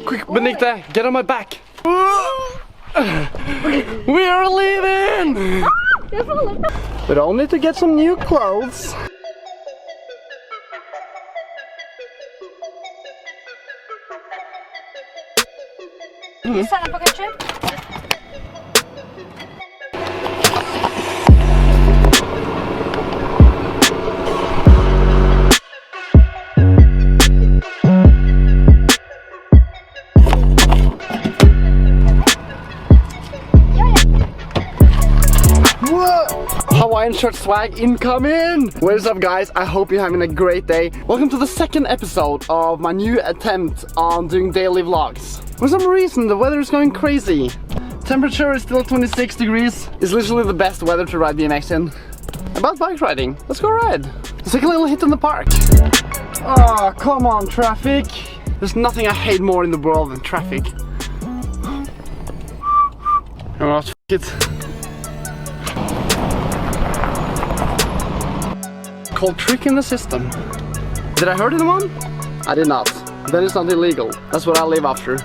Quick, Benedicta, get on my back. We are leaving! But only to get some new clothes. Sennep och ketchup. Hawaiian shirt swag incoming! What is up, guys? I hope you're having a great day. Welcome to the second episode of my new attempt on doing daily vlogs. For some reason the weather is going crazy. Temperature is still 26 degrees. It's literally the best weather to ride BMX in. About bike riding, let's go ride. Let's take a little hit in the park. Oh, come on, traffic. There's nothing I hate more in the world than traffic. Oh, f it. Called trick in the system. Did I hurt anyone? I did not. Then it's not illegal. That's what I live after.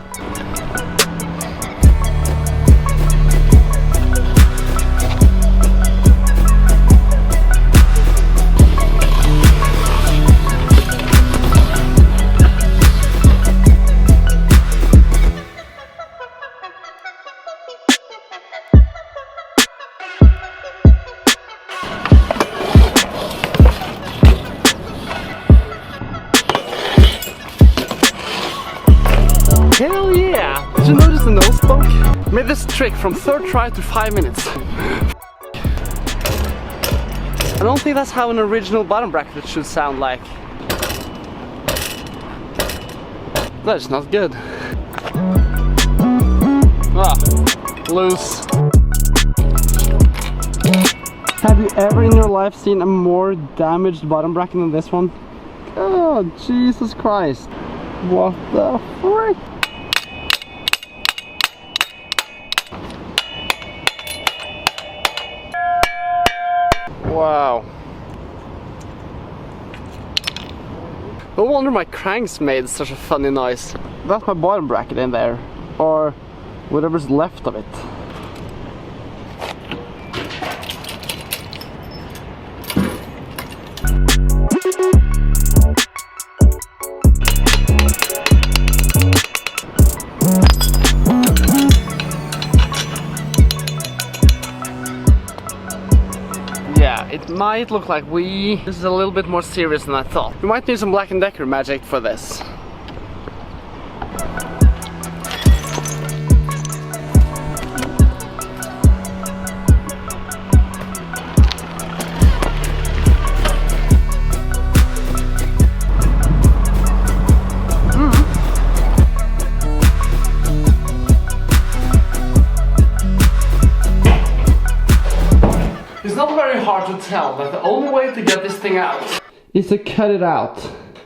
Hell yeah! Did you notice the nose poke? Made this trick from third try to 5 minutes. I don't think that's how an original bottom bracket should sound like. That's not good. Ah, loose. Have you ever in your life seen a more damaged bottom bracket than this one? Oh, Jesus Christ. What the frick? Wow. No wonder my cranks made such a funny noise. That's my bottom bracket in there, or whatever's left of it. It might look like this is a little bit more serious than I thought. We might need some Black & Decker magic for this. It's not very hard to tell that the only way to get this thing out is to cut it out.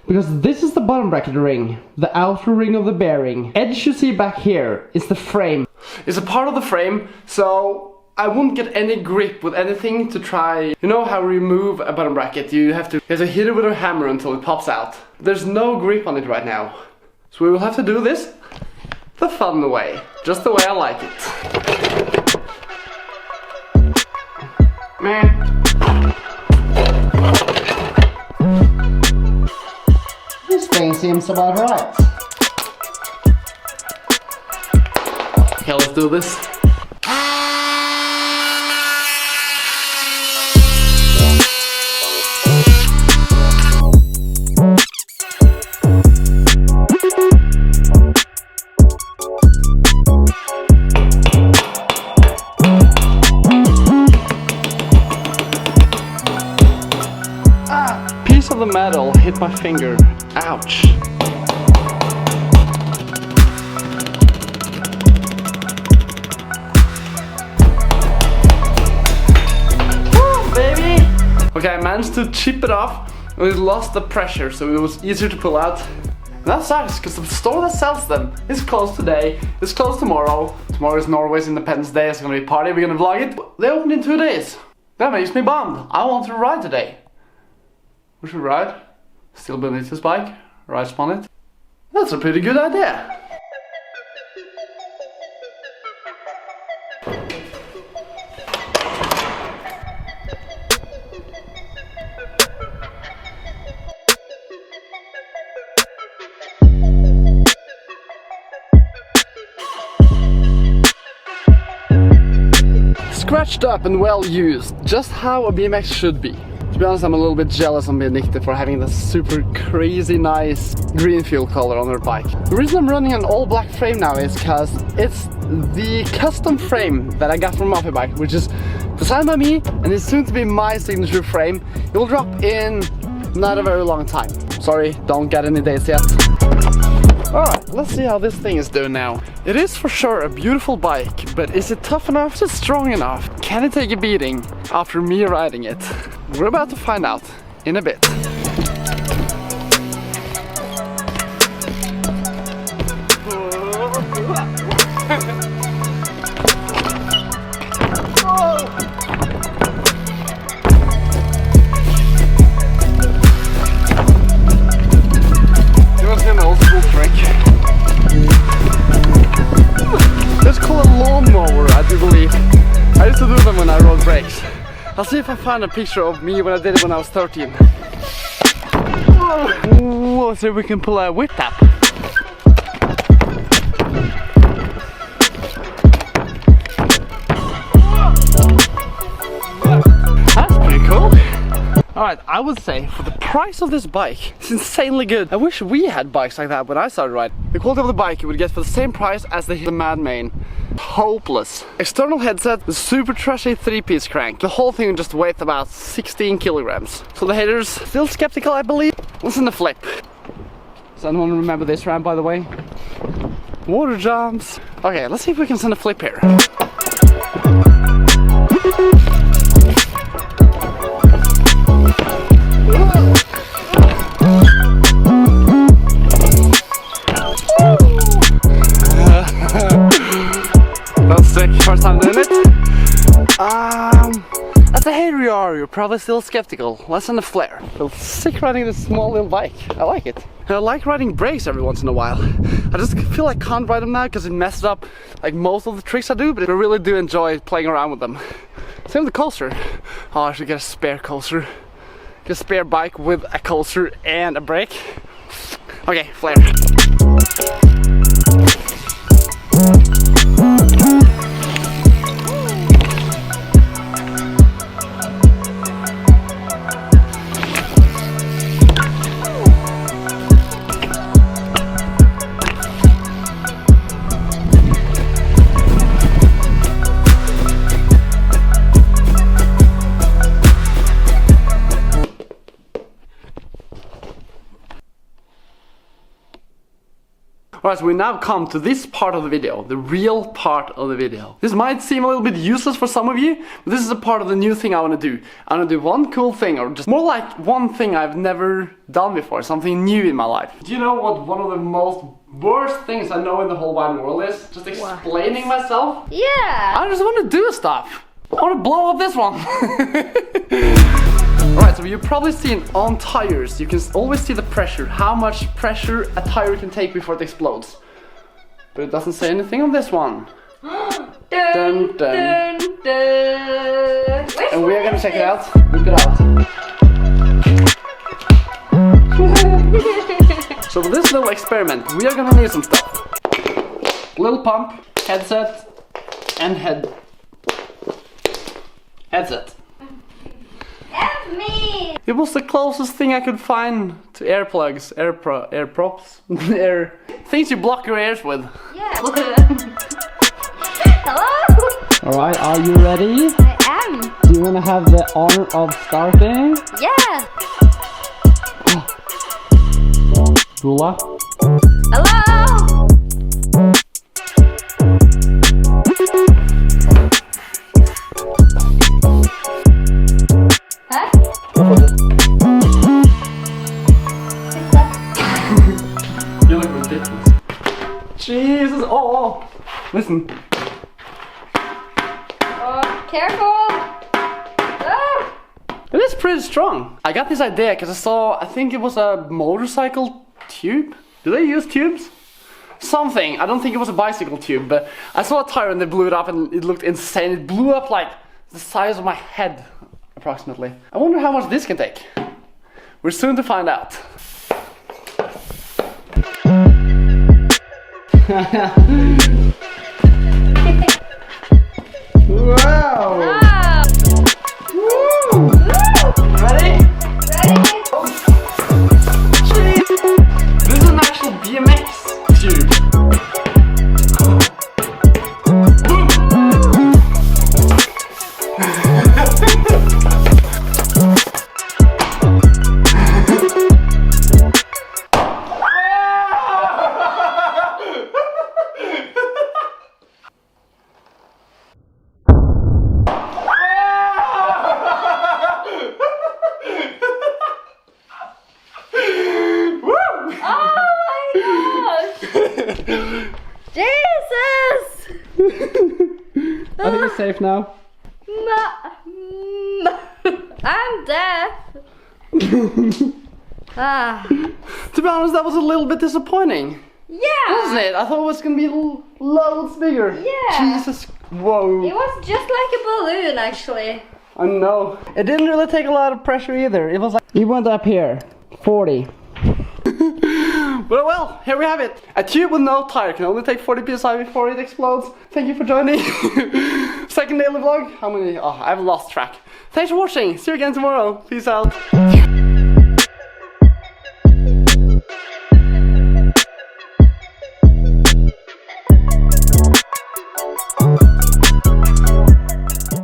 Because this is the bottom bracket ring, the outer ring of the bearing. Edge you see back here is the frame. It's a part of the frame, so I won't get any grip with anything to try. You know how to remove a bottom bracket, you have to hit it with a hammer until it pops out. There's no grip on it right now. So we will have to do this the fun way, just the way I like it. Man. This thing seems about right. Okay, let's do this. Piece of the metal hit my finger. Ouch. Woo, baby! Okay, I managed to chip it off and it lost the pressure, so it was easier to pull out. And that sucks, because the store that sells them is closed today, it's closed tomorrow. Tomorrow is Norway's Independence Day, it's gonna be a party, we're gonna vlog it. They opened in 2 days. That makes me bummed. I want to ride today. We should ride. Still Benedicta's bike. Rides on it. That's a pretty good idea. scratched up and well used, just how a BMX should be. To be honest, I'm a little bit jealous of Benedicte for having this super crazy nice green field color on her bike. The reason I'm running an all black frame now is because it's the custom frame that I got from Mafia Bike, which is designed by me and is soon to be my signature frame. It will drop in not a very long time. Sorry, don't get any dates yet. Alright, let's see how this thing is doing now. It is for sure a beautiful bike, but is it tough enough? Is it strong enough? Can it take a beating after me riding it? We're about to find out in a bit. I'll see if I find a picture of me when I did it when I was 13. Whoa, see if we can pull a whip tap. That's pretty cool. Alright, I would say for the price of this bike, it's insanely good. I wish we had bikes like that when I started riding. The quality of the bike you would get for the same price as the Madman. Hopeless. External headset, the super trashy 3-piece crank. The whole thing just weighs about 16 kilograms. So the haters still skeptical, I believe. Listen to flip. Does anyone remember this ramp, by the way? Water jumps. Okay, let's see if we can send a flip here. First time doing it. As a hater you are, you're probably still skeptical. Let's send a flare. Feels sick riding this small little bike. I like it. And I like riding brakes every once in a while. I just feel I can't ride them now because it messed up like most of the tricks I do, but I really do enjoy playing around with them. Same with the coaster. Oh, I should get a spare coaster. Get a spare bike with a coaster and a brake. Okay, flare. Alright, so we now come to this part of the video, the real part of the video. This might seem a little bit useless for some of you, but this is a part of the new thing I want to do. I want to do one cool thing, or just more like one thing I've never done before, something new in my life. Do you know what one of the most worst things I know in the whole wide world is? Just explaining myself? Yeah! I just want to do stuff. I want to blow up this one. Alright, so you've probably seen on tires, you can always see the pressure, how much pressure a tire can take before it explodes. But it doesn't say anything on this one. Dun, dun, dun, dun. And we are gonna check it out. Whip it out. So for this little experiment, we are gonna need some stuff. Little pump, headset, and headset. Help me! It was the closest thing I could find to earplugs, air props, air things you block your ears with. Yeah. Hello? Alright, are you ready? I am. Do you want to have the honor of starting? Yeah. Rula? Hello? Huh? You look ridiculous. Jesus, oh! Listen. Oh, careful! Ah. It is pretty strong. I got this idea because I think it was a motorcycle tube. Do they use tubes? Something. I don't think it was a bicycle tube, but I saw a tire and they blew it up and it looked insane. It blew up like the size of my head, approximately. I wonder how much this can take. We're soon to find out. Wow! Jesus! I think it's safe now. I'm deaf. Ah. To be honest, that was a little bit disappointing. Yeah. Wasn't it? I thought it was gonna be loads bigger. Yeah. Jesus. Whoa. It was just like a balloon, actually. I know. It didn't really take a lot of pressure either. It was like, it went up here, 40. Well, here we have it. A tube with no tire can only take 40 psi before it explodes. Thank you for joining. Second daily vlog. How many? Oh, I've lost track. Thanks for watching. See you again tomorrow. Peace out.